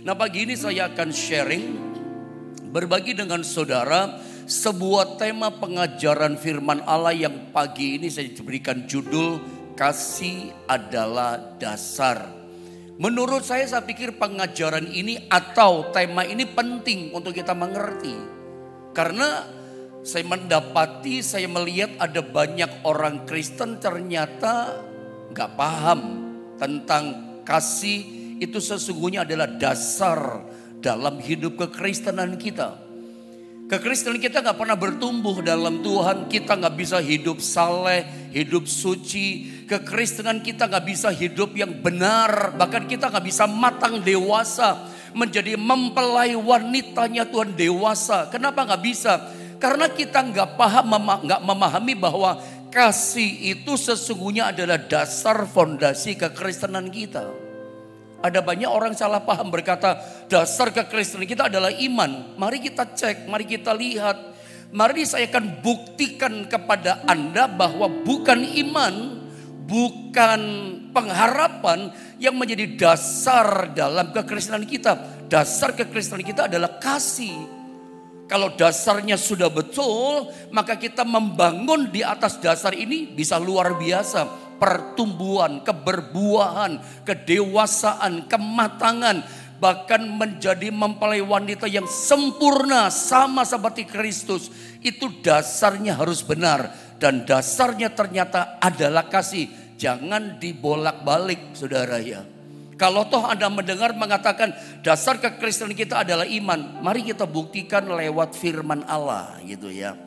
Nah, pagi ini saya akan sharing, berbagi dengan saudara sebuah tema pengajaran firman Allah yang pagi ini saya berikan judul Kasih Adalah Dasar. Menurut saya pikir pengajaran ini atau tema ini penting untuk kita mengerti. Karena saya mendapati, saya melihat ada banyak orang Kristen ternyata gak paham tentang kasih itu sesungguhnya adalah dasar dalam hidup kekristenan kita. Kekristenan kita gak pernah bertumbuh dalam Tuhan. Kita gak bisa hidup saleh, hidup suci. Kekristenan kita gak bisa hidup yang benar. Bahkan kita gak bisa matang dewasa, menjadi mempelai wanitanya Tuhan dewasa. Kenapa gak bisa? Karena kita gak memahami bahwa kasih itu sesungguhnya adalah dasar fondasi kekristenan kita. Ada banyak orang salah paham berkata dasar kekristenan kita adalah iman. Mari kita cek, mari kita lihat. Mari saya akan buktikan kepada Anda bahwa bukan iman, bukan pengharapan yang menjadi dasar dalam kekristenan kita. Dasar kekristenan kita adalah kasih. Kalau dasarnya sudah betul, maka kita membangun di atas dasar ini bisa luar biasa. Pertumbuhan, keberbuahan, kedewasaan, kematangan, bahkan menjadi mempelai wanita yang sempurna sama seperti Kristus. Itu dasarnya harus benar dan dasarnya ternyata adalah kasih. Jangan dibolak-balik, saudara ya. Kalau toh Anda mendengar mengatakan dasar kekristenan kita adalah iman, mari kita buktikan lewat firman Allah gitu ya.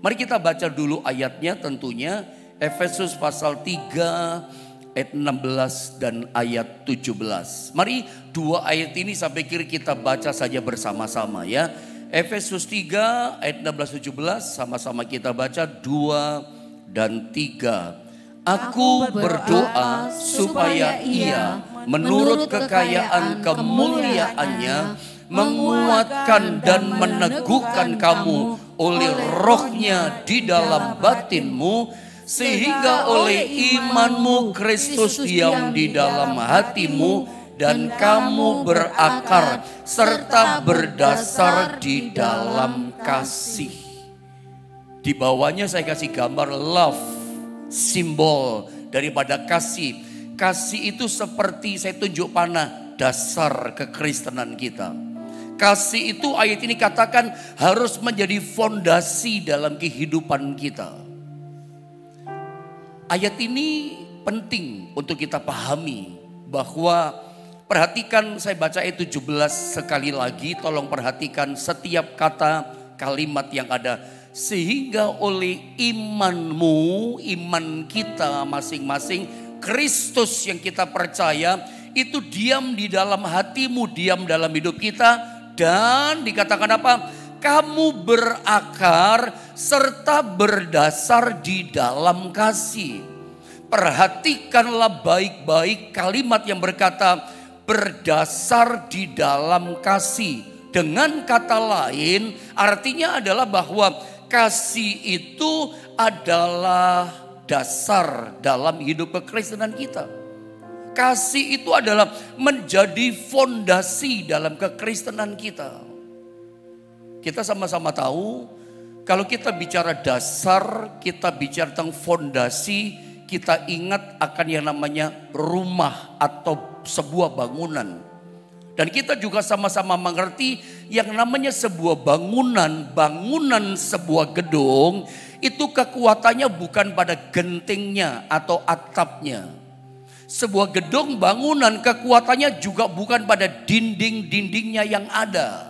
Mari kita baca dulu ayatnya tentunya. Efesus pasal 3 ayat 16 dan ayat 17. Mari dua ayat ini saya pikir kita baca saja bersama-sama ya. Efesus 3 ayat 16-17 sama-sama kita baca 2 dan 3. Aku berdoa supaya Ia menurut kekayaan kemuliaannya menguatkan dan meneguhkan kamu oleh rohnya di dalam batinmu, sehingga oleh imanmu Kristus diam di dalam hatimu dan kamu berakar serta berdasar di dalam kasih. Di bawahnya saya kasih gambar love, simbol daripada kasih. Kasih itu seperti saya tunjuk panah dasar kekristenan kita. Kasih itu ayat ini katakan harus menjadi fondasi dalam kehidupan kita. Ayat ini penting untuk kita pahami bahwa perhatikan saya baca ayat 17 sekali lagi. Tolong perhatikan setiap kata kalimat yang ada. Sehingga oleh imanmu, iman kita masing-masing, Kristus yang kita percaya itu diam di dalam hatimu, diam dalam hidup kita. Dan dikatakan apa? Kamu berakar serta berdasar di dalam kasih. Perhatikanlah baik-baik kalimat yang berkata berdasar di dalam kasih. Dengan kata lain artinya adalah bahwa kasih itu adalah dasar dalam hidup kekristenan kita. Kasih itu adalah menjadi fondasi dalam kekristenan kita. Kita sama-sama tahu kalau kita bicara dasar, kita bicara tentang fondasi, kita ingat akan yang namanya rumah atau sebuah bangunan. Dan kita juga sama-sama mengerti yang namanya sebuah bangunan sebuah gedung itu kekuatannya bukan pada gentingnya atau atapnya. Sebuah gedung bangunan kekuatannya juga bukan pada dinding-dindingnya yang ada.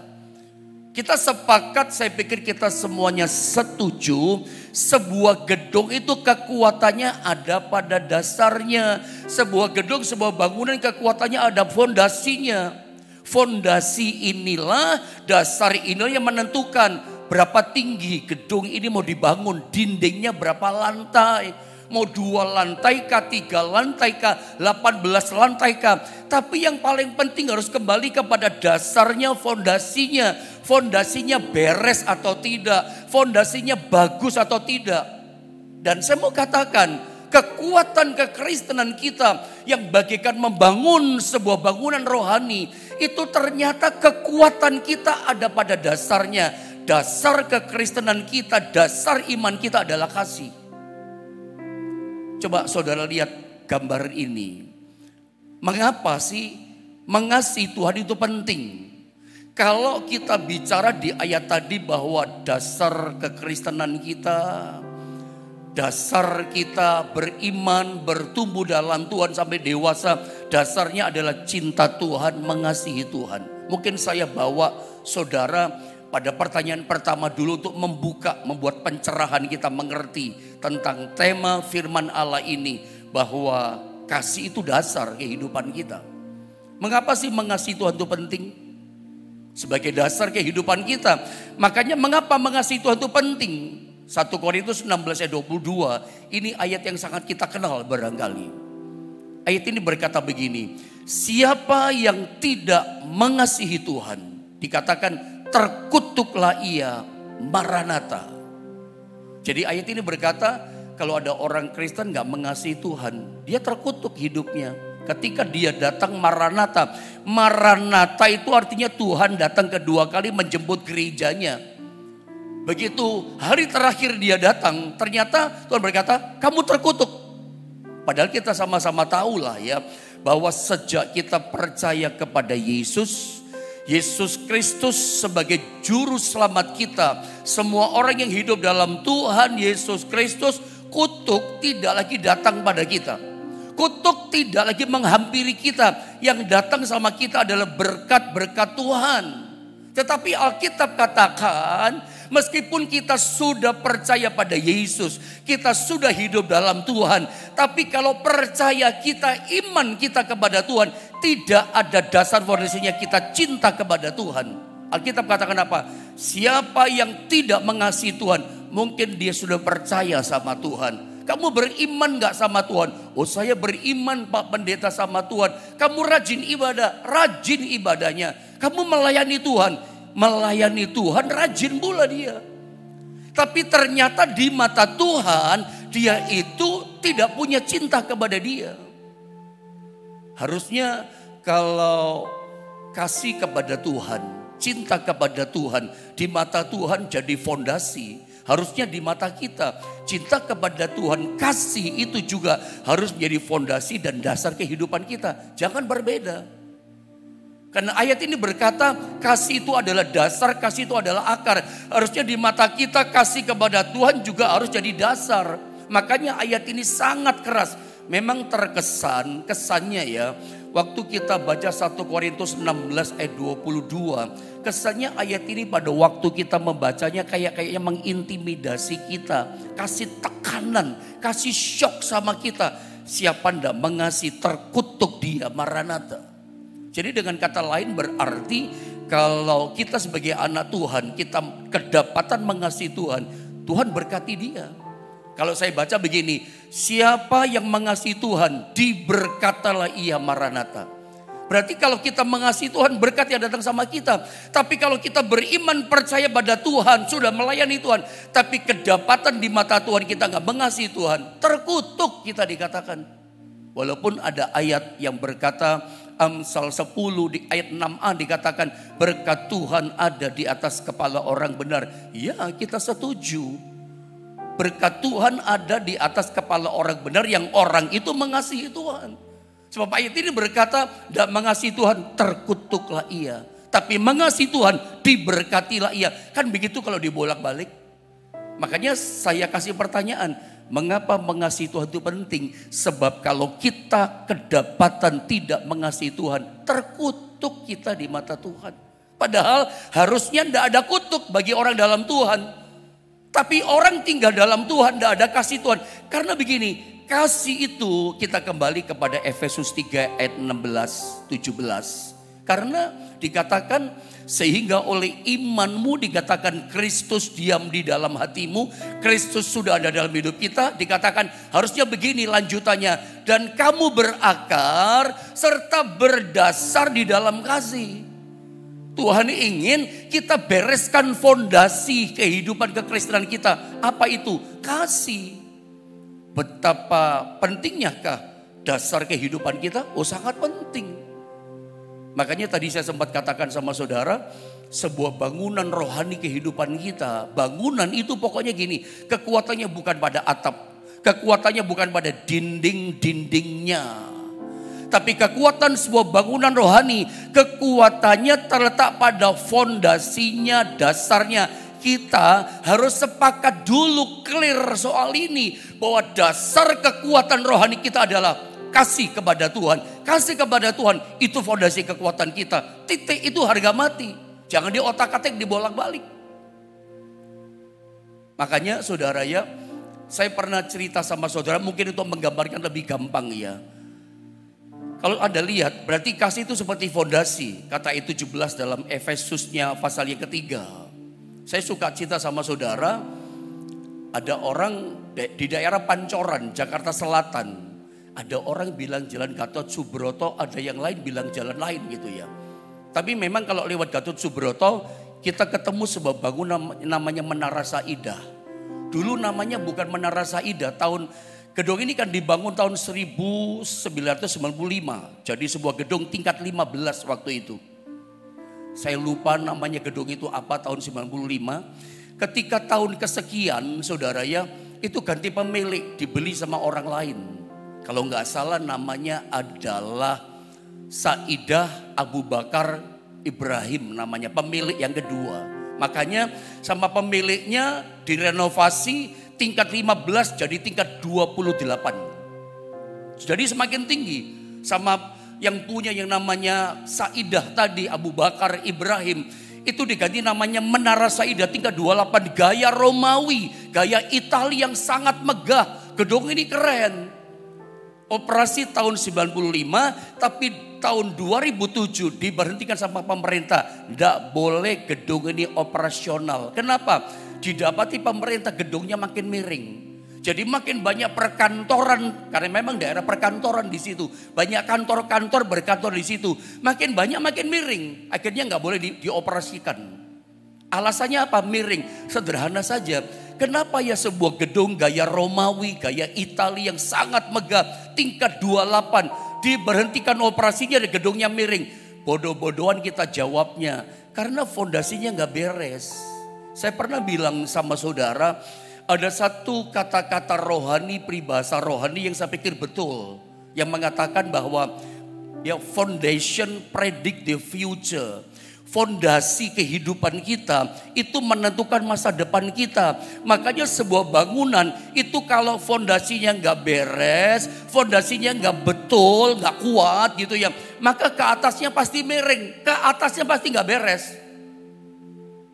Kita sepakat, saya pikir kita semuanya setuju, sebuah gedung itu kekuatannya ada pada dasarnya. Sebuah gedung, sebuah bangunan kekuatannya ada fondasinya. Fondasi inilah, dasar inilah yang menentukan berapa tinggi gedung ini mau dibangun, dindingnya berapa lantai. Mau 2 lantai kah, 3 lantai kah, 18 lantai kah. Tapi yang paling penting harus kembali kepada dasarnya, fondasinya. Fondasinya beres atau tidak, fondasinya bagus atau tidak. Dan saya mau katakan, kekuatan kekristenan kita yang bagaikan membangun sebuah bangunan rohani itu ternyata kekuatan kita ada pada dasarnya. Dasar kekristenan kita, dasar iman kita adalah kasih. Coba saudara lihat gambar ini. Mengapa sih mengasihi Tuhan itu penting? Kalau kita bicara di ayat tadi bahwa dasar kekristenan kita, dasar kita beriman, bertumbuh dalam Tuhan sampai dewasa, dasarnya adalah cinta Tuhan, mengasihi Tuhan. Mungkin saya bawa saudara pada pertanyaan pertama dulu untuk membuat pencerahan kita mengerti tentang tema firman Allah ini. Bahwa kasih itu dasar kehidupan kita. Mengapa sih mengasihi Tuhan itu penting? Sebagai dasar kehidupan kita. Makanya mengapa mengasihi Tuhan itu penting? 1 Korintus 16 ayat 22, ini ayat yang sangat kita kenal barangkali. Ayat ini berkata begini, siapa yang tidak mengasihi Tuhan, dikatakan terkutuklah ia, Maranatha. Jadi ayat ini berkata, kalau ada orang Kristen gak mengasihi Tuhan, dia terkutuk hidupnya. Ketika dia datang Maranatha. Maranatha itu artinya Tuhan datang kedua kali menjemput gerejanya. Begitu hari terakhir dia datang, ternyata Tuhan berkata, kamu terkutuk. Padahal kita sama-sama tahu lah ya, bahwa sejak kita percaya kepada Yesus, Yesus Kristus sebagai juru selamat kita, semua orang yang hidup dalam Tuhan Yesus Kristus, kutuk tidak lagi datang pada kita. Kutuk tidak lagi menghampiri kita. Yang datang sama kita adalah berkat-berkat Tuhan. Tetapi Alkitab katakan, meskipun kita sudah percaya pada Yesus, kita sudah hidup dalam Tuhan, tapi kalau percaya kita, iman kita kepada Tuhan, tidak ada dasar fondasinya kita cinta kepada Tuhan. Alkitab katakan apa? Siapa yang tidak mengasihi Tuhan, mungkin dia sudah percaya sama Tuhan. Kamu beriman gak sama Tuhan? Oh, saya beriman Pak Pendeta sama Tuhan. Kamu rajin ibadah, rajin ibadahnya. Kamu melayani Tuhan, rajin pula dia. Tapi ternyata di mata Tuhan, dia itu tidak punya cinta kepada dia. Harusnya kalau kasih kepada Tuhan, cinta kepada Tuhan, di mata Tuhan jadi fondasi. Harusnya di mata kita, cinta kepada Tuhan, kasih itu juga harus menjadi fondasi dan dasar kehidupan kita. Jangan berbeda. Karena ayat ini berkata kasih itu adalah dasar, kasih itu adalah akar. Harusnya di mata kita kasih kepada Tuhan juga harus jadi dasar. Makanya ayat ini sangat keras. Memang kesannya ya. Waktu kita baca 1 Korintus 16 ayat 22. Kesannya ayat ini pada waktu kita membacanya kayaknya mengintimidasi kita. Kasih tekanan, kasih shock sama kita. Siapa ndak mengasihi terkutuk dia, Maranatha. Jadi dengan kata lain berarti kalau kita sebagai anak Tuhan, kita kedapatan mengasihi Tuhan, Tuhan berkati dia. Kalau saya baca begini, siapa yang mengasihi Tuhan, diberkatalah ia, Maranatha. Berarti kalau kita mengasihi Tuhan, berkat yang datang sama kita. Tapi kalau kita beriman, percaya pada Tuhan, sudah melayani Tuhan, tapi kedapatan di mata Tuhan kita gak mengasihi Tuhan, terkutuk kita dikatakan. Walaupun ada ayat yang berkata, Amsal 10 di ayat 6a dikatakan berkat Tuhan ada di atas kepala orang benar. Ya, kita setuju. Berkat Tuhan ada di atas kepala orang benar yang orang itu mengasihi Tuhan. Sebab ayat ini berkata, tidak mengasihi Tuhan terkutuklah ia. Tapi mengasihi Tuhan diberkatilah ia. Kan begitu kalau dibolak-balik. Makanya saya kasih pertanyaan, mengapa mengasihi Tuhan itu penting? Sebab kalau kita kedapatan tidak mengasihi Tuhan, terkutuk kita di mata Tuhan. Padahal harusnya tidak ada kutuk bagi orang dalam Tuhan. Tapi orang tinggal dalam Tuhan, tidak ada kasih Tuhan. Karena begini, kasih itu kita kembali kepada Efesus 3 ayat 16-17. Karena dikatakan sehingga oleh imanmu dikatakan Kristus diam di dalam hatimu. Kristus sudah ada dalam hidup kita. Dikatakan harusnya begini lanjutannya. Dan kamu berakar serta berdasar di dalam kasih. Tuhan ingin kita bereskan fondasi kehidupan kekristenan kita. Apa itu? Kasih. Betapa pentingnyakah dasar kehidupan kita? Oh, sangat penting. Makanya tadi saya sempat katakan sama saudara, sebuah bangunan rohani kehidupan kita. Bangunan itu pokoknya gini, kekuatannya bukan pada atap, kekuatannya bukan pada dinding-dindingnya. Tapi kekuatan sebuah bangunan rohani, kekuatannya terletak pada fondasinya, dasarnya. Kita harus sepakat dulu, clear soal ini, bahwa dasar kekuatan rohani kita adalah kasih kepada Tuhan. Kasih kepada Tuhan itu fondasi kekuatan kita. Titik itu harga mati. Jangan diotak-atik, dibolak-balik. Makanya saudara ya, saya pernah cerita sama saudara, mungkin itu menggambarkan lebih gampang ya. Kalau Anda lihat, berarti kasih itu seperti fondasi. Kata itu 17 dalam Efesusnya pasal yang ketiga. Saya suka cerita sama saudara, ada orang di daerah Pancoran, Jakarta Selatan. Ada orang bilang jalan Gatot Subroto, ada yang lain bilang jalan lain gitu ya. Tapi memang kalau lewat Gatot Subroto, kita ketemu sebuah bangunan namanya Menara Saidah. Dulu namanya bukan Menara Saidah, gedung ini kan dibangun tahun 1995. Jadi sebuah gedung tingkat 15 waktu itu. Saya lupa namanya gedung itu apa tahun 95. Ketika tahun kesekian saudara ya, itu ganti pemilik, dibeli sama orang lain. Kalau nggak salah namanya adalah Saidah Abu Bakar Ibrahim namanya, pemilik yang kedua. Makanya sama pemiliknya direnovasi, tingkat 15 jadi tingkat 28. Jadi semakin tinggi. Sama yang punya yang namanya Saidah tadi, Abu Bakar Ibrahim, itu diganti namanya Menara Saidah tingkat 28, gaya Romawi, gaya Italia yang sangat megah. Gedung ini keren. Operasi tahun 95, tapi tahun 2007 diberhentikan sama pemerintah. Tidak boleh gedung ini operasional. Kenapa? Didapati pemerintah gedungnya makin miring. Jadi makin banyak perkantoran, karena memang daerah perkantoran di situ. Banyak kantor-kantor berkantor di situ. Makin banyak makin miring. Akhirnya nggak boleh dioperasikan. Alasannya apa? Miring. Sederhana saja. Kenapa ya sebuah gedung gaya Romawi, gaya Italia yang sangat megah, tingkat 28, diberhentikan operasinya dan gedungnya miring? Bodoh-bodohan kita jawabnya. Karena fondasinya nggak beres. Saya pernah bilang sama saudara, ada satu kata-kata rohani, peribahasa rohani yang saya pikir betul. Yang mengatakan bahwa ya foundation predict the future. Fondasi kehidupan kita itu menentukan masa depan kita. Makanya sebuah bangunan itu kalau fondasinya nggak beres, fondasinya nggak betul, nggak kuat gitu ya, maka ke atasnya pasti miring, ke atasnya pasti nggak beres.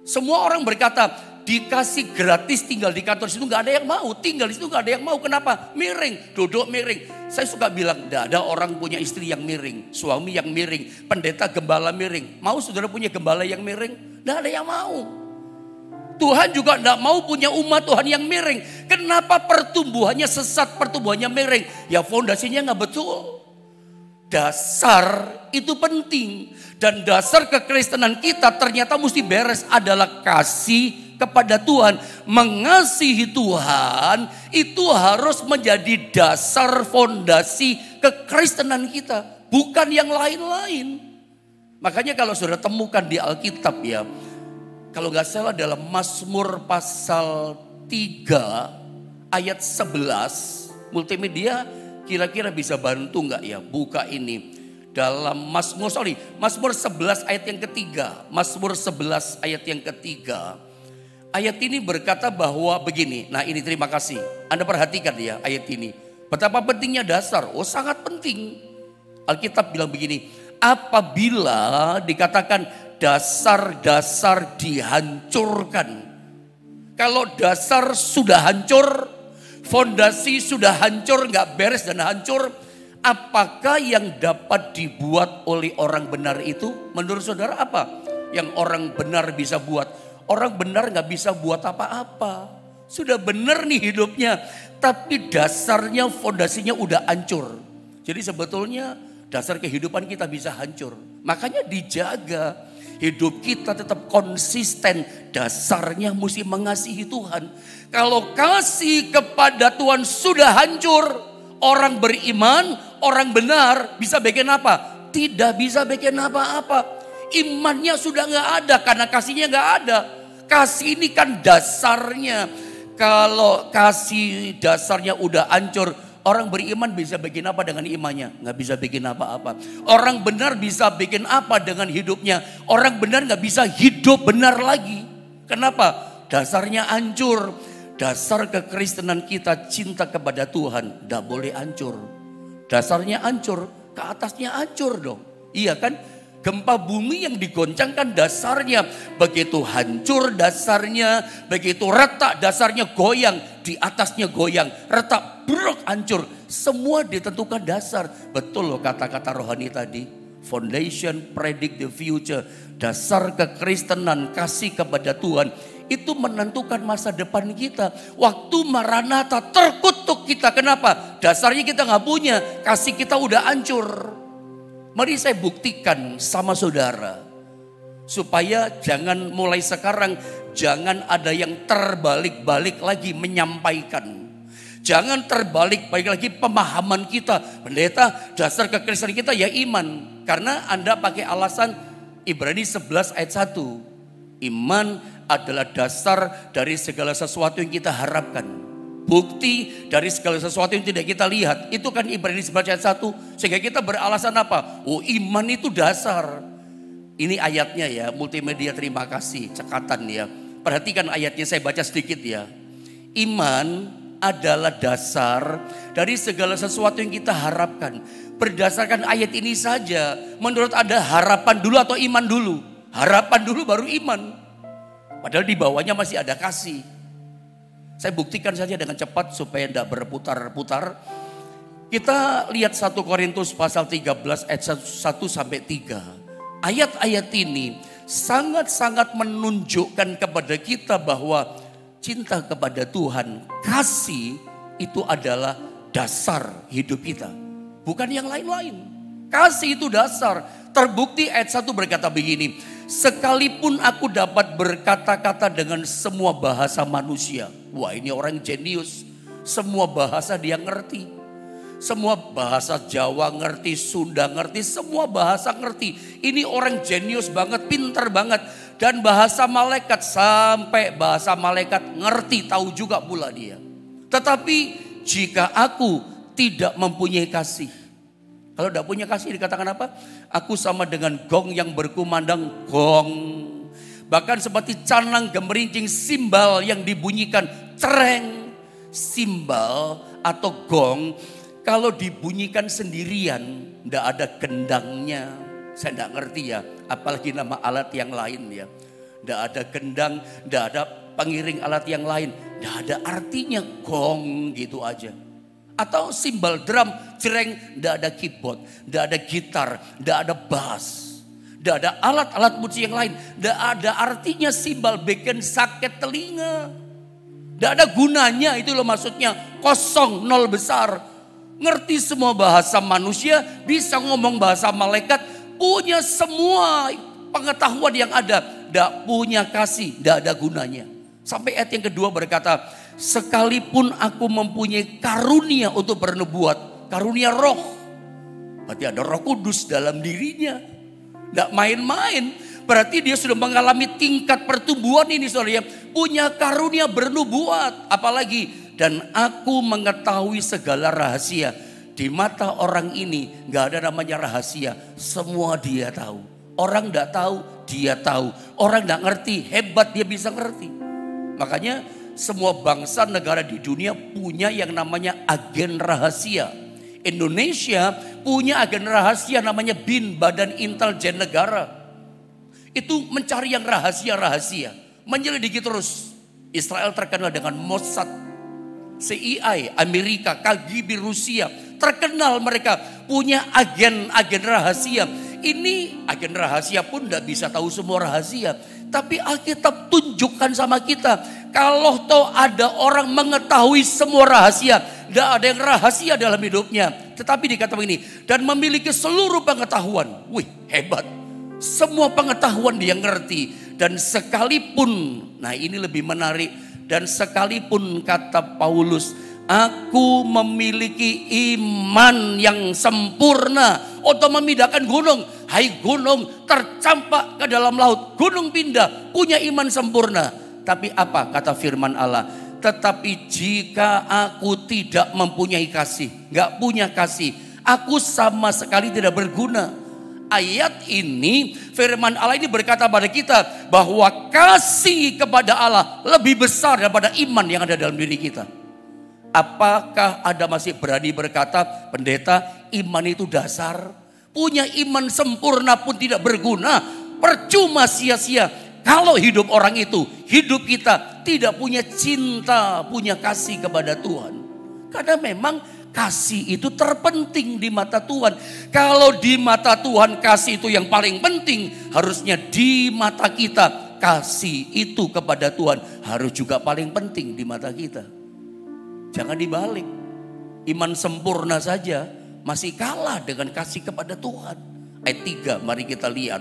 Semua orang berkata, dikasih gratis tinggal di kantor situ nggak ada yang mau, tinggal di situ nggak ada yang mau. Kenapa? Miring, duduk miring. Saya suka bilang, tidak ada orang punya istri yang miring, suami yang miring, pendeta gembala miring. Mau saudara punya gembala yang miring? Tidak ada yang mau. Tuhan juga tidak mau punya umat Tuhan yang miring. Kenapa pertumbuhannya sesat, pertumbuhannya miring? Ya fondasinya nggak betul. Dasar itu penting. Dan dasar kekristenan kita ternyata mesti beres adalah kasih kepada Tuhan. Mengasihi Tuhan itu harus menjadi dasar fondasi kekristenan kita. Bukan yang lain-lain. Makanya kalau saudara temukan di Alkitab ya. Kalau gak salah dalam Mazmur pasal 3 ayat 11. Multimedia kira-kira bisa bantu gak ya buka ini. Dalam Mazmur 11 ayat yang ketiga. Mazmur 11 ayat yang ketiga. Ayat ini berkata bahwa begini. Nah ini terima kasih. Anda perhatikan ya ayat ini. Betapa pentingnya dasar. Oh sangat penting. Alkitab bilang begini. Apabila dikatakan dasar-dasar dihancurkan. Kalau dasar sudah hancur. Fondasi sudah hancur. Gak beres dan hancur. Apakah yang dapat dibuat oleh orang benar itu? Menurut saudara apa yang orang benar bisa buat? Orang benar gak bisa buat apa-apa. Sudah benar nih hidupnya. Tapi dasarnya, fondasinya udah hancur. Jadi sebetulnya dasar kehidupan kita bisa hancur. Makanya dijaga. Hidup kita tetap konsisten. Dasarnya mesti mengasihi Tuhan. Kalau kasih kepada Tuhan sudah hancur. Orang beriman, orang benar bisa bikin apa? tidak bisa bikin apa-apa. Imannya sudah nggak ada karena kasihnya nggak ada. Kasih ini kan dasarnya. Kalau kasih dasarnya udah hancur, orang beriman bisa bikin apa dengan imannya? Nggak bisa bikin apa-apa. Orang benar bisa bikin apa dengan hidupnya? Orang benar nggak bisa hidup benar lagi. Kenapa? Dasarnya hancur. Dasar kekristenan kita cinta kepada Tuhan nggak boleh hancur. Dasarnya hancur, ke atasnya hancur dong. Iya kan? Gempa bumi yang digoncangkan dasarnya. Begitu hancur dasarnya, begitu retak dasarnya goyang. Di atasnya goyang, retak, brok, hancur. Semua ditentukan dasar. Betul loh kata-kata rohani tadi. Foundation predict the future. Dasar kekristenan, kasih kepada Tuhan. Itu menentukan masa depan kita. Waktu Maranatha terkutuk kita. Kenapa? Dasarnya kita gak punya. Kasih kita udah hancur. Mari saya buktikan sama saudara. Supaya jangan mulai sekarang. Jangan ada yang terbalik-balik lagi menyampaikan. Jangan terbalik-balik lagi pemahaman kita. Pendeta, dasar kekristenan kita ya iman. Karena Anda pakai alasan Ibrani 11 ayat 1. Iman adalah dasar dari segala sesuatu yang kita harapkan. Bukti dari segala sesuatu yang tidak kita lihat. Itu kan Ibrani 11 ayat 1. Sehingga kita beralasan apa? Oh, iman itu dasar. Ini ayatnya ya, multimedia terima kasih, cekatan ya. Perhatikan ayatnya, saya baca sedikit ya. Iman adalah dasar dari segala sesuatu yang kita harapkan. Berdasarkan ayat ini saja, menurut Anda harapan dulu atau iman dulu? Harapan dulu baru iman. Padahal di bawahnya masih ada kasih. Saya buktikan saja dengan cepat supaya tidak berputar-putar. Kita lihat 1 Korintus pasal 13 ayat 1 sampai 3. Ayat-ayat ini sangat-sangat menunjukkan kepada kita bahwa cinta kepada Tuhan, kasih itu adalah dasar hidup kita. Bukan yang lain-lain. Kasih itu dasar. Terbukti ayat 1 berkata begini. Sekalipun aku dapat berkata-kata dengan semua bahasa manusia. Wah, ini orang jenius. Semua bahasa dia ngerti. Semua bahasa Jawa ngerti, Sunda ngerti, semua bahasa ngerti. Ini orang jenius banget, pintar banget. Dan bahasa malaikat, sampai bahasa malaikat ngerti, tahu juga pula dia. Tetapi jika aku tidak mempunyai kasih. Kalau tidak punya kasih dikatakan apa? Aku sama dengan gong yang berkumandang gong. Bahkan seperti canang gemerincing simbal yang dibunyikan cereng. Simbal atau gong kalau dibunyikan sendirian tidak ada gendangnya. Saya tidak ngerti ya, apalagi nama alat yang lain ya. Tidak ada gendang, tidak ada pengiring alat yang lain. Tidak ada artinya, gong gitu aja. Atau simbal drum, cereng, tidak ada keyboard, tidak ada gitar, tidak ada bass. Tidak ada alat-alat musik yang lain. Tidak ada artinya simbal bikin sakit telinga. Tidak ada gunanya, itu loh maksudnya. Kosong, nol besar. Ngerti semua bahasa manusia, bisa ngomong bahasa malaikat, punya semua pengetahuan yang ada. Tidak punya kasih, tidak ada gunanya. Sampai ayat yang kedua berkata, sekalipun aku mempunyai karunia untuk bernubuat, karunia roh. Berarti ada Roh Kudus dalam dirinya. Tidak main-main. Berarti dia sudah mengalami tingkat pertumbuhan ini saudara. Punya karunia bernubuat. Apalagi, dan aku mengetahui segala rahasia. Di mata orang ini gak ada namanya rahasia. Semua dia tahu. Orang gak tahu, dia tahu. Orang gak ngerti, hebat dia bisa ngerti. Makanya semua bangsa negara di dunia punya yang namanya agen rahasia. Indonesia punya agen rahasia namanya BIN, Badan Intelijen Negara. Itu mencari yang rahasia-rahasia. Menyelidiki terus. Israel terkenal dengan Mossad, CIA, Amerika, KGB Rusia. Terkenal mereka punya agen-agen rahasia. Ini agen rahasia pun tidak bisa tahu semua rahasia. Tapi Alkitab tunjukkan sama kita. Kalau toh ada orang mengetahui semua rahasia. Tidak ada yang rahasia dalam hidupnya. Tetapi dikatakan begini. Dan memiliki seluruh pengetahuan. Wih, hebat. Semua pengetahuan dia ngerti. Dan sekalipun, nah ini lebih menarik. Dan sekalipun kata Paulus, Aku memiliki iman yang sempurna untuk memindahkan gunung. Hai gunung, tercampak ke dalam laut. Gunung pindah, punya iman sempurna. Tapi apa kata firman Allah? Tetapi jika aku tidak mempunyai kasih, gak punya kasih, aku sama sekali tidak berguna. Ayat ini, firman Allah ini berkata pada kita bahwa kasih kepada Allah lebih besar daripada iman yang ada dalam diri kita. Apakah Anda masih berani berkata, pendeta, iman itu dasar? Punya iman sempurna pun tidak berguna, percuma, sia-sia. Kalau hidup orang itu, hidup kita tidak punya cinta, punya kasih kepada Tuhan. Karena memang kasih itu terpenting di mata Tuhan. Kalau di mata Tuhan kasih itu yang paling penting, harusnya di mata kita kasih itu kepada Tuhan harus juga paling penting di mata kita. Jangan dibalik. Iman sempurna saja masih kalah dengan kasih kepada Tuhan. Ayat 3 mari kita lihat.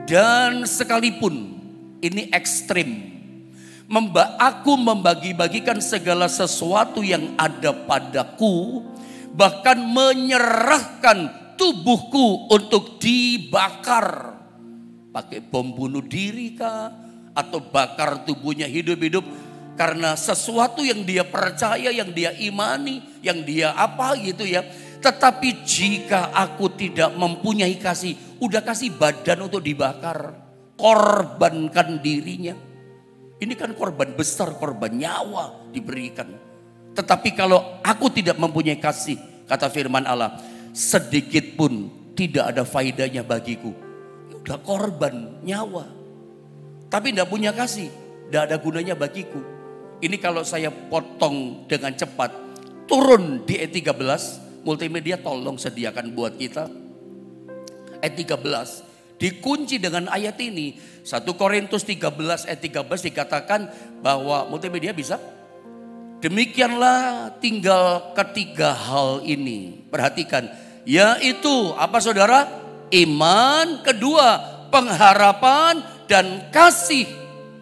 Dan sekalipun ini ekstrim, aku membagi-bagikan segala sesuatu yang ada padaku, bahkan menyerahkan tubuhku untuk dibakar. Pakai bom bunuh diri kah? Atau bakar tubuhnya hidup-hidup karena sesuatu yang dia percaya, yang dia imani, yang dia apa gitu ya. Tetapi jika aku tidak mempunyai kasih, udah kasih badan untuk dibakar, korbankan dirinya. Ini kan korban besar, korban nyawa diberikan. Tetapi kalau aku tidak mempunyai kasih, kata firman Allah, sedikit pun tidak ada faedahnya bagiku. Udah korban nyawa, tapi tidak punya kasih, tidak ada gunanya bagiku. Ini kalau saya potong dengan cepat, turun di ayat 13, multimedia tolong sediakan buat kita. Ayat 13, dikunci dengan ayat ini. 1 Korintus 13 ayat 13 dikatakan bahwa multimedia bisa. Demikianlah tinggal ketiga hal ini. Perhatikan, yaitu apa saudara? Iman, kedua pengharapan dan kasih.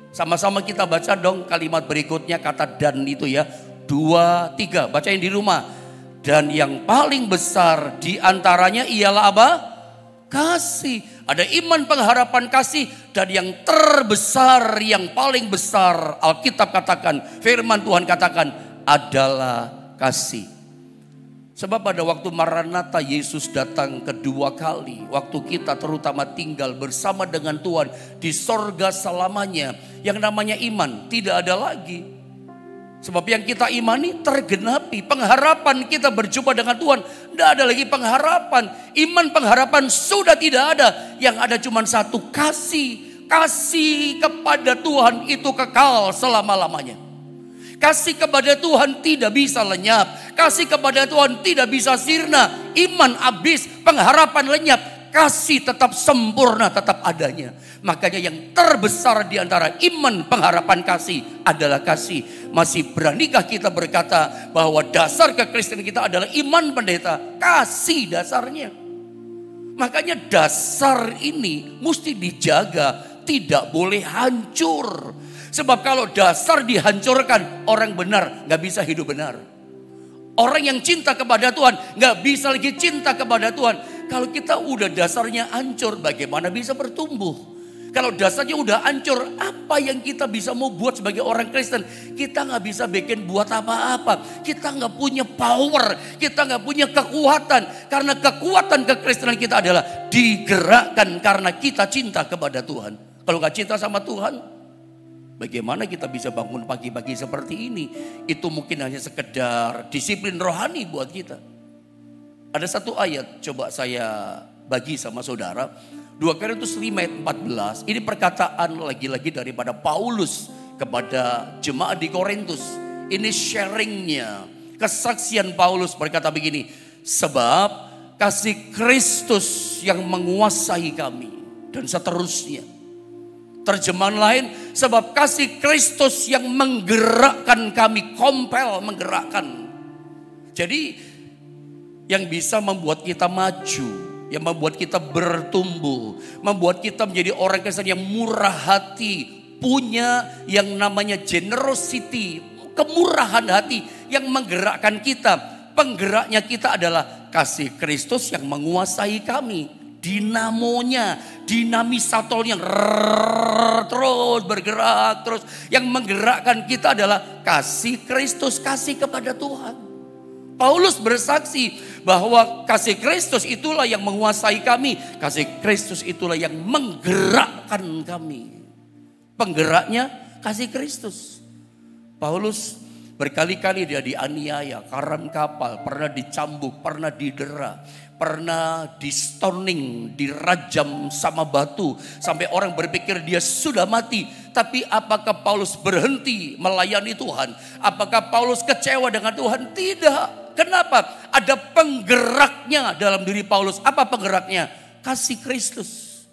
Sama-sama kita baca dong kalimat berikutnya, kata dan itu ya. 2, 3, bacain di rumah. Dan yang paling besar di antaranya ialah apa? Kasih. Ada iman, pengharapan, kasih. Dan yang terbesar, yang paling besar, Alkitab katakan, firman Tuhan katakan adalah kasih. Sebab pada waktu Maranatha Yesus datang kedua kali, waktu kita terutama tinggal bersama dengan Tuhan di sorga selamanya, yang namanya iman tidak ada lagi. Sebab yang kita imani tergenapi, pengharapan kita berjumpa dengan Tuhan, tidak ada lagi pengharapan. Iman, pengharapan sudah tidak ada, yang ada cuma satu, kasih. Kasih kepada Tuhan itu kekal selama-lamanya. Kasih kepada Tuhan tidak bisa lenyap. Kasih kepada Tuhan tidak bisa sirna. Iman habis, pengharapan lenyap. Kasih tetap sempurna, tetap adanya. Makanya yang terbesar di antara iman, pengharapan, kasih adalah kasih. Masih beranikah kita berkata bahwa dasar kekristenan kita adalah iman, pendeta? Kasih dasarnya. Makanya dasar ini mesti dijaga, tidak boleh hancur. Sebab kalau dasar dihancurkan, orang benar gak bisa hidup benar. Orang yang cinta kepada Tuhan gak bisa lagi cinta kepada Tuhan. Kalau kita udah dasarnya hancur, bagaimana bisa bertumbuh? Kalau dasarnya udah hancur, apa yang kita bisa mau buat sebagai orang Kristen? Kita gak bisa bikin buat apa-apa. Kita gak punya power, kita gak punya kekuatan. Karena kekuatan kekristenan kita adalah digerakkan karena kita cinta kepada Tuhan. Kalau gak cinta sama Tuhan, bagaimana kita bisa bangun pagi-pagi seperti ini? Itu mungkin hanya sekedar disiplin rohani buat kita. Ada satu ayat coba saya bagi sama saudara. 2 Korintus 5 ayat 14. Ini perkataan lagi-lagi daripada Paulus kepada jemaat di Korintus. Ini sharingnya. Kesaksian Paulus berkata begini. Sebab kasih Kristus yang menguasai kami. Dan seterusnya. Terjemahan lain, sebab kasih Kristus yang menggerakkan kami, kompel menggerakkan. Jadi yang bisa membuat kita maju, yang membuat kita bertumbuh, membuat kita menjadi orang Kristen yang murah hati, punya yang namanya generosity, kemurahan hati yang menggerakkan kita. Penggeraknya kita adalah kasih Kristus yang menguasai kami. Dinamonya, dinamisatornya terus bergerak terus. Yang menggerakkan kita adalah kasih Kristus, kasih kepada Tuhan. Paulus bersaksi bahwa kasih Kristus itulah yang menguasai kami. Kasih Kristus itulah yang menggerakkan kami. Penggeraknya kasih Kristus. Paulus berkali-kali dia dianiaya, karam kapal, pernah dicambuk, pernah didera, pernah di stoning, dirajam sama batu. Sampai orang berpikir dia sudah mati. Tapi apakah Paulus berhenti melayani Tuhan? Apakah Paulus kecewa dengan Tuhan? Tidak. Kenapa? Ada penggeraknya dalam diri Paulus. Apa penggeraknya? Kasih Kristus.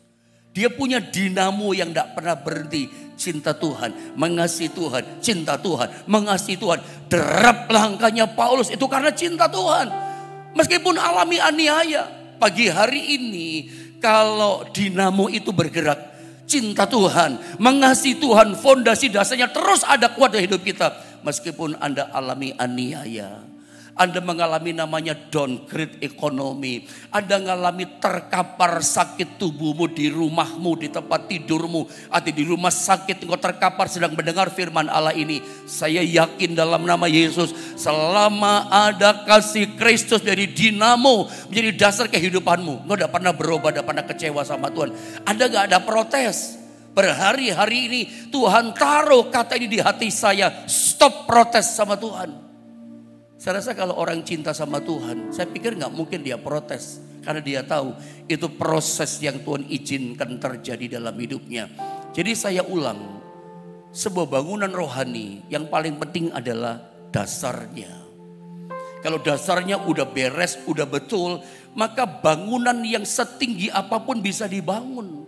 Dia punya dinamo yang tidak pernah berhenti. Cinta Tuhan, mengasihi Tuhan, cinta Tuhan, mengasihi Tuhan. Derap langkahnya Paulus itu karena cinta Tuhan. Meskipun alami aniaya, pagi hari ini kalau dinamo itu bergerak, cinta Tuhan, mengasihi Tuhan, fondasi dasarnya terus ada kuat dalam hidup kita. Meskipun Anda alami aniaya, Anda mengalami namanya downgrade ekonomi, Anda mengalami terkapar sakit tubuhmu di rumahmu, di tempat tidurmu, atau di rumah sakit engkau terkapar sedang mendengar firman Allah ini. Saya yakin dalam nama Yesus, selama ada kasih Kristus dari dinamo menjadi dasar kehidupanmu, engkau tidak pernah berubah, tidak pernah kecewa sama Tuhan. Anda gak ada protes. Berhari-hari ini Tuhan taruh kata ini di hati saya, stop protes sama Tuhan. Saya rasa kalau orang cinta sama Tuhan, saya pikir gak mungkin dia protes. Karena dia tahu itu proses yang Tuhan izinkan terjadi dalam hidupnya. Jadi saya ulang, sebuah bangunan rohani yang paling penting adalah dasarnya. Kalau dasarnya udah beres, udah betul, maka bangunan yang setinggi apapun bisa dibangun.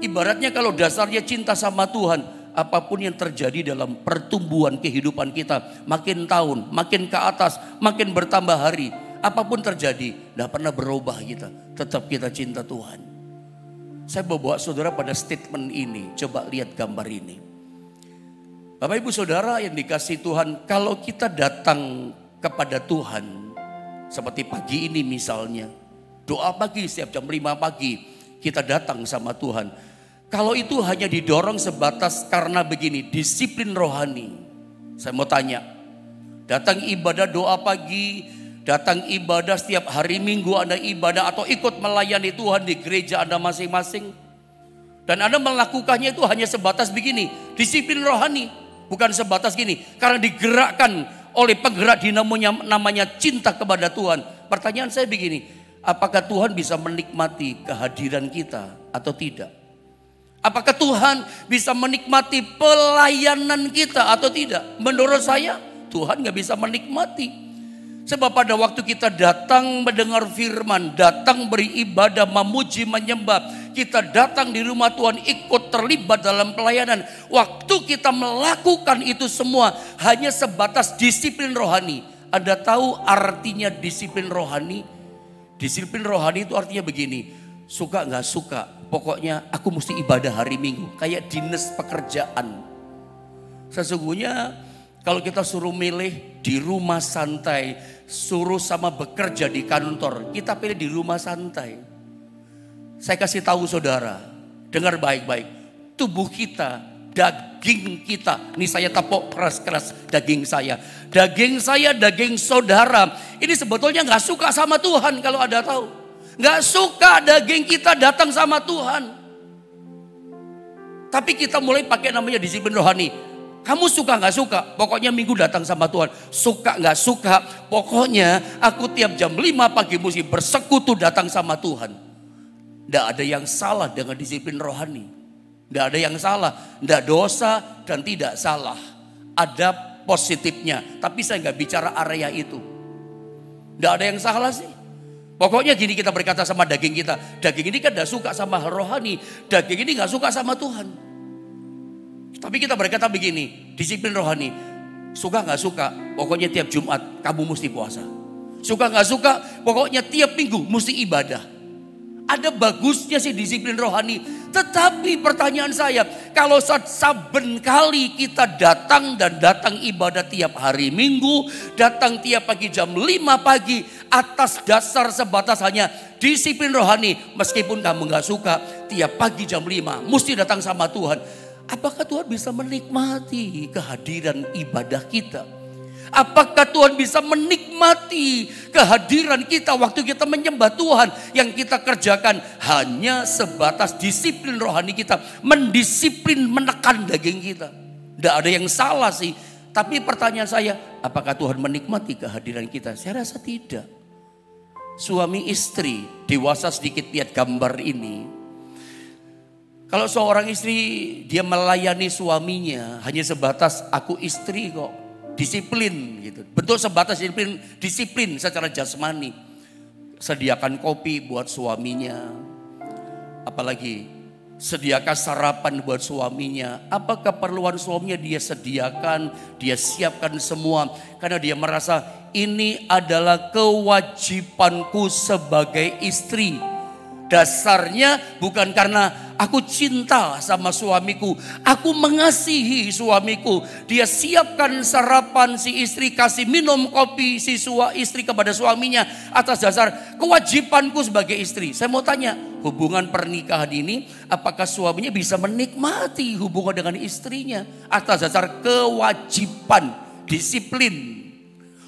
Ibaratnya kalau dasarnya cinta sama Tuhan, apapun yang terjadi dalam pertumbuhan kehidupan kita, makin tahun, makin ke atas, makin bertambah hari, apapun terjadi, tidak pernah berubah kita. Tetap kita cinta Tuhan. Saya bawa saudara pada statement ini. Coba lihat gambar ini. Bapak ibu saudara yang dikasihi Tuhan, kalau kita datang kepada Tuhan, seperti pagi ini misalnya, doa pagi setiap jam 5 pagi, kita datang sama Tuhan. Kalau itu hanya didorong sebatas karena begini, disiplin rohani. Saya mau tanya, datang ibadah doa pagi, datang ibadah setiap hari Minggu Anda ibadah atau ikut melayani Tuhan di gereja Anda masing-masing. Dan Anda melakukannya itu hanya sebatas begini, disiplin rohani. Bukan sebatas gini, karena digerakkan oleh penggerak dinamonya namanya cinta kepada Tuhan. Pertanyaan saya begini, apakah Tuhan bisa menikmati kehadiran kita atau tidak? Apakah Tuhan bisa menikmati pelayanan kita atau tidak? Menurut saya Tuhan gak bisa menikmati. Sebab pada waktu kita datang mendengar firman, datang beribadah, memuji, menyembah, kita datang di rumah Tuhan ikut terlibat dalam pelayanan. Waktu kita melakukan itu semua hanya sebatas disiplin rohani. Anda tahu artinya disiplin rohani? Disiplin rohani itu artinya begini, suka gak suka, pokoknya aku mesti ibadah hari Minggu. Kayak dinas pekerjaan. Sesungguhnya kalau kita suruh milih di rumah santai, suruh sama bekerja di kantor, kita pilih di rumah santai. Saya kasih tahu saudara, dengar baik-baik. Tubuh kita, daging kita, ini saya tepuk keras-keras daging saya. Daging saya, daging saudara, ini sebetulnya gak suka sama Tuhan kalau ada tahu. Gak suka daging kita datang sama Tuhan. Tapi kita mulai pakai namanya disiplin rohani. Kamu suka gak suka, pokoknya Minggu datang sama Tuhan. Suka gak suka, pokoknya aku tiap jam 5 pagi mesti bersekutu datang sama Tuhan. Tidak ada yang salah dengan disiplin rohani. Tidak ada yang salah, tidak dosa dan tidak salah. Ada positifnya, tapi saya gak bicara area itu. Tidak ada yang salah sih. Pokoknya gini kita berkata sama daging kita. Daging ini kan gak suka sama rohani. Daging ini gak suka sama Tuhan. Tapi kita berkata begini, disiplin rohani. Suka gak suka, pokoknya tiap Jumat kamu mesti puasa. Suka gak suka, pokoknya tiap Minggu mesti ibadah. Ada bagusnya sih disiplin rohani. Tetapi pertanyaan saya, kalau saben kali kita datang dan datang ibadah tiap hari Minggu, datang tiap pagi jam 5 pagi, atas dasar sebatas hanya disiplin rohani, meskipun kamu gak suka, tiap pagi jam 5 mesti datang sama Tuhan. Apakah Tuhan bisa menikmati kehadiran ibadah kita? Apakah Tuhan bisa menikmati kehadiran kita waktu kita menyembah Tuhan? Yang kita kerjakan hanya sebatas disiplin rohani kita. Mendisiplin, menekan daging kita. Tidak ada yang salah sih. Tapi pertanyaan saya, apakah Tuhan menikmati kehadiran kita? Saya rasa tidak. Suami istri, dewasa sedikit lihat gambar ini. Kalau seorang istri dia melayani suaminya hanya sebatas aku istri kok. Disiplin gitu. Bentuk sebatas disiplin secara jasmani. Sediakan kopi buat suaminya. Apalagi sediakan sarapan buat suaminya. Apa keperluan suaminya dia sediakan, dia siapkan semua. Karena dia merasa ini adalah kewajibanku sebagai istri. Dasarnya bukan karena aku cinta sama suamiku, aku mengasihi suamiku. Dia siapkan sarapan si istri, kasih minum kopi si istri kepada suaminya atas dasar kewajibanku sebagai istri. Saya mau tanya, hubungan pernikahan ini apakah suaminya bisa menikmati hubungan dengan istrinya atas dasar kewajiban, disiplin,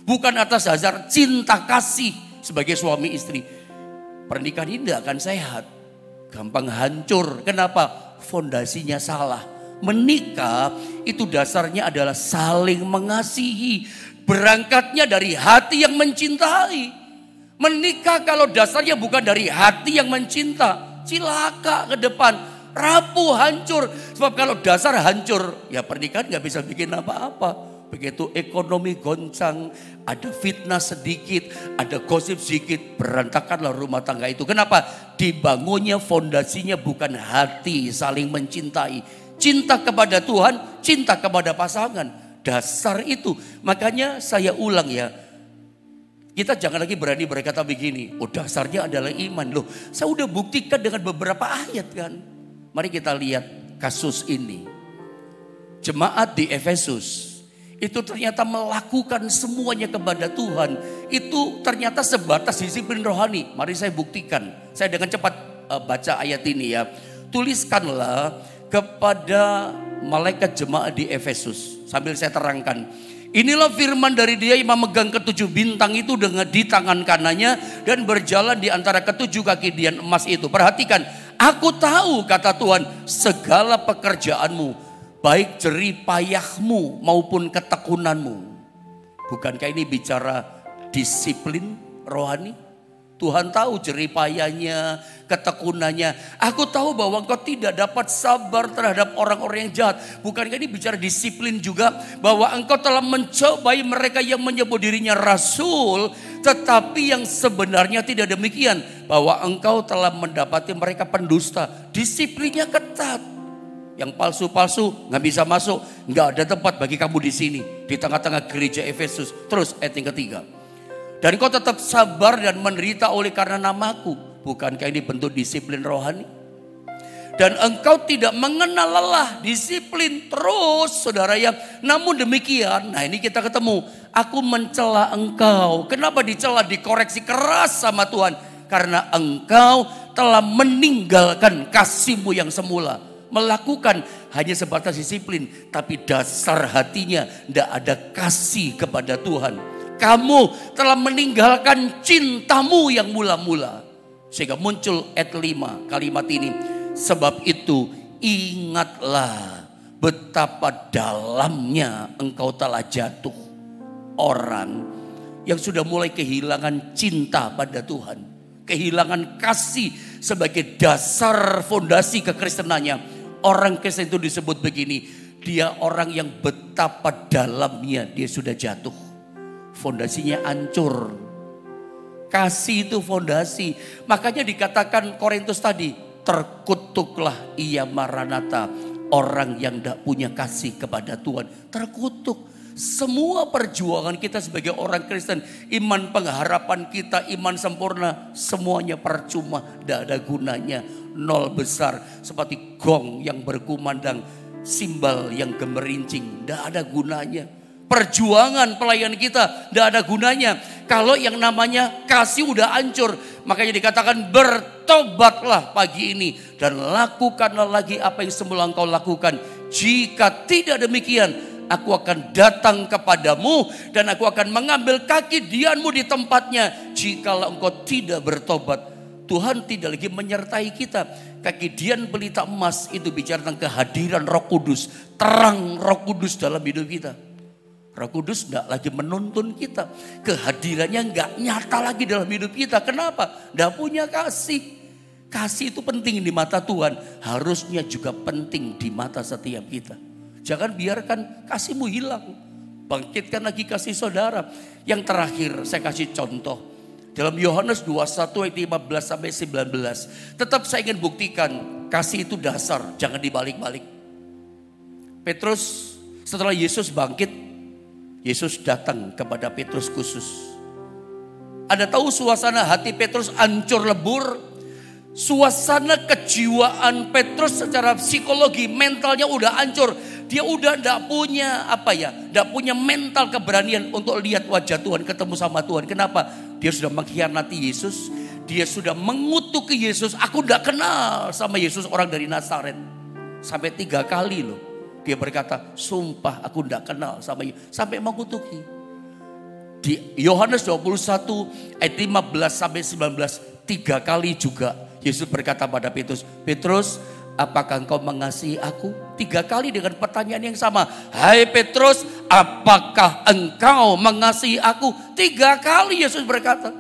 bukan atas dasar cinta kasih sebagai suami istri? Pernikahan ini tidak akan sehat, gampang hancur. Kenapa? Fondasinya salah. Menikah itu dasarnya adalah saling mengasihi. Berangkatnya dari hati yang mencintai. Menikah kalau dasarnya bukan dari hati yang mencinta, cilaka ke depan, rapuh, hancur. Sebab kalau dasar hancur, ya pernikahan gak bisa bikin apa-apa. Begitu ekonomi goncang, ada fitnah sedikit, ada gosip sedikit, berantakanlah rumah tangga itu. Kenapa? Dibangunnya fondasinya bukan hati saling mencintai. Cinta kepada Tuhan, cinta kepada pasangan. Dasar itu. Makanya saya ulang ya. Kita jangan lagi berani berkata begini. Oh dasarnya adalah iman. Loh saya udah buktikan dengan beberapa ayat kan. Mari kita lihat kasus ini. Jemaat di Efesus. Itu ternyata melakukan semuanya kepada Tuhan. Itu ternyata sebatas disiplin rohani. Mari saya buktikan. Saya dengan cepat baca ayat ini ya. Tuliskanlah kepada malaikat jemaat di Efesus. Sambil saya terangkan. Inilah firman dari Dia yang memegang ketujuh bintang itu dengan di tangan kanannya. Dan berjalan di antara ketujuh kaki dian emas itu. Perhatikan. Aku tahu kata Tuhan segala pekerjaanmu. Baik jerih payahmu maupun ketekunanmu. Bukankah ini bicara disiplin rohani? Tuhan tahu jerih payahnya, ketekunannya. Aku tahu bahwa engkau tidak dapat sabar terhadap orang-orang yang jahat. Bukankah ini bicara disiplin juga? Bahwa engkau telah mencobai mereka yang menyebut dirinya rasul. Tetapi yang sebenarnya tidak demikian. Bahwa engkau telah mendapati mereka pendusta. Disiplinnya ketat. Yang palsu-palsu nggak bisa masuk, nggak ada tempat bagi kamu di sini, di tengah-tengah gereja Efesus. Terus ayat yang ketiga. Dan kau tetap sabar dan menderita oleh karena namaku. Bukankah ini bentuk disiplin rohani? Dan engkau tidak mengenal lelah, disiplin terus saudara ya. Namun demikian, nah ini kita ketemu. Aku mencela engkau. Kenapa dicela, dikoreksi keras sama Tuhan? Karena engkau telah meninggalkan kasihmu yang semula. Melakukan hanya sebatas disiplin, tapi dasar hatinya tidak ada kasih kepada Tuhan. Kamu telah meninggalkan cintamu yang mula-mula. Sehingga muncul ayat 5 kalimat ini. Sebab itu ingatlah betapa dalamnya engkau telah jatuh. Orang yang sudah mulai kehilangan cinta pada Tuhan. Kehilangan kasih sebagai dasar fondasi kekristenannya. Orang Kristen itu disebut begini. Dia orang yang betapa dalamnya dia sudah jatuh. Fondasinya hancur. Kasih itu fondasi. Makanya dikatakan Korintus tadi. Terkutuklah ia Maranatha. Orang yang tidak punya kasih kepada Tuhan. Terkutuk. Semua perjuangan kita sebagai orang Kristen, iman pengharapan kita, iman sempurna, semuanya percuma, tidak ada gunanya, nol besar. Seperti gong yang berkumandang, simbal yang gemerincing, tidak ada gunanya. Perjuangan pelayan kita tidak ada gunanya kalau yang namanya kasih udah hancur. Makanya dikatakan bertobatlah pagi ini dan lakukanlah lagi apa yang semula engkau lakukan. Jika tidak demikian, aku akan datang kepadamu dan aku akan mengambil kaki Dianmu di tempatnya. Jikalau engkau tidak bertobat, Tuhan tidak lagi menyertai kita. Kaki Dian pelita emas itu bicara tentang kehadiran Roh Kudus, terang Roh Kudus dalam hidup kita. Roh Kudus tidak lagi menuntun kita, kehadirannya nggak nyata lagi dalam hidup kita. Kenapa? Tidak punya kasih. Kasih itu penting di mata Tuhan, harusnya juga penting di mata setiap kita. Jangan biarkan kasihmu hilang. Bangkitkan lagi kasih saudara. Yang terakhir saya kasih contoh. Dalam Yohanes 21 ayat 15 sampai 19. Tetap saya ingin buktikan kasih itu dasar. Jangan dibalik-balik. Petrus setelah Yesus bangkit, Yesus datang kepada Petrus khusus. Anda tahu suasana hati Petrus hancur lebur. Suasana kejiwaan Petrus secara psikologi, mentalnya udah hancur. Dia udah tidak punya tidak punya mental keberanian untuk lihat wajah Tuhan, ketemu sama Tuhan. Kenapa? Dia sudah mengkhianati Yesus. Dia sudah mengutuki Yesus. Aku tidak kenal sama Yesus orang dari Nazaret. Sampai 3 kali loh. Dia berkata, sumpah aku tidak kenal sama Yesus. Sampai mengutuki. Di Yohanes 21 ayat 15 sampai 19. 3 kali juga Yesus berkata pada Petrus, Petrus, apakah engkau mengasihi aku? 3 kali dengan pertanyaan yang sama. Hai Petrus, apakah engkau mengasihi aku? 3 kali Yesus berkata.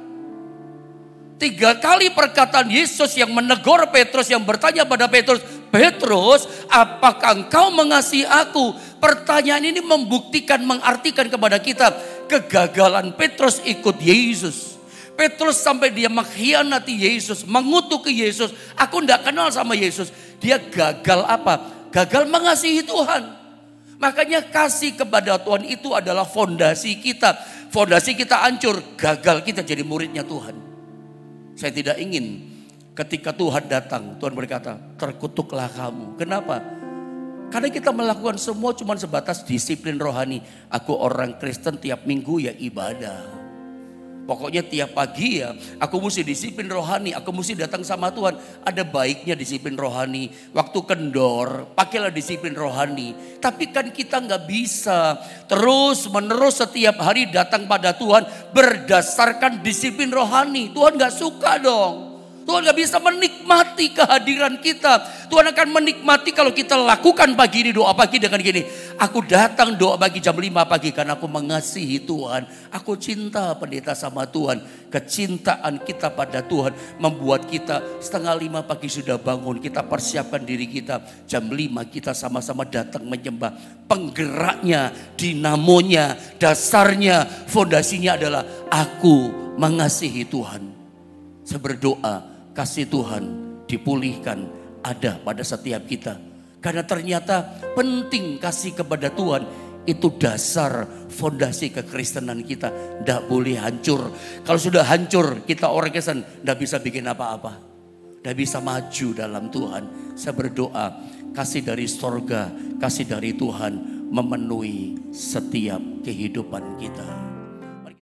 3 kali perkataan Yesus yang menegur Petrus, yang bertanya pada Petrus, Petrus, apakah engkau mengasihi aku? Pertanyaan ini membuktikan, mengartikan kepada kita kegagalan Petrus ikut Yesus. Petrus sampai dia mengkhianati Yesus, mengutuki Yesus. Aku tidak kenal sama Yesus. Dia gagal apa? Gagal mengasihi Tuhan. Makanya kasih kepada Tuhan itu adalah fondasi kita. Fondasi kita hancur, gagal kita jadi muridnya Tuhan. Saya tidak ingin ketika Tuhan datang, Tuhan berkata, terkutuklah kamu. Kenapa? Karena kita melakukan semua cuma sebatas disiplin rohani. Aku orang Kristen tiap minggu ya ibadah. Pokoknya tiap pagi ya aku mesti disiplin rohani. Aku mesti datang sama Tuhan. Ada baiknya disiplin rohani. Waktu kendor pakailah disiplin rohani. Tapi kan kita gak bisa terus menerus setiap hari datang pada Tuhan berdasarkan disiplin rohani. Tuhan gak suka dong. Tuhan gak bisa menikmati kehadiran kita. Tuhan akan menikmati kalau kita lakukan pagi ini doa pagi dengan gini. Aku datang doa pagi jam 5 pagi karena aku mengasihi Tuhan. Aku cinta pendeta sama Tuhan. Kecintaan kita pada Tuhan membuat kita 4:30 pagi sudah bangun. Kita persiapkan diri kita. Jam 5 kita sama-sama datang menyembah. Penggeraknya, dinamonya, dasarnya, fondasinya adalah aku mengasihi Tuhan. Saya berdoa kasih Tuhan dipulihkan ada pada setiap kita. Karena ternyata penting kasih kepada Tuhan. Itu dasar fondasi kekristenan kita. Tidak boleh hancur. Kalau sudah hancur kita orang Kristen tidak bisa bikin apa-apa. Tidak bisa maju dalam Tuhan. Saya berdoa kasih dari sorga, kasih dari Tuhan memenuhi setiap kehidupan kita.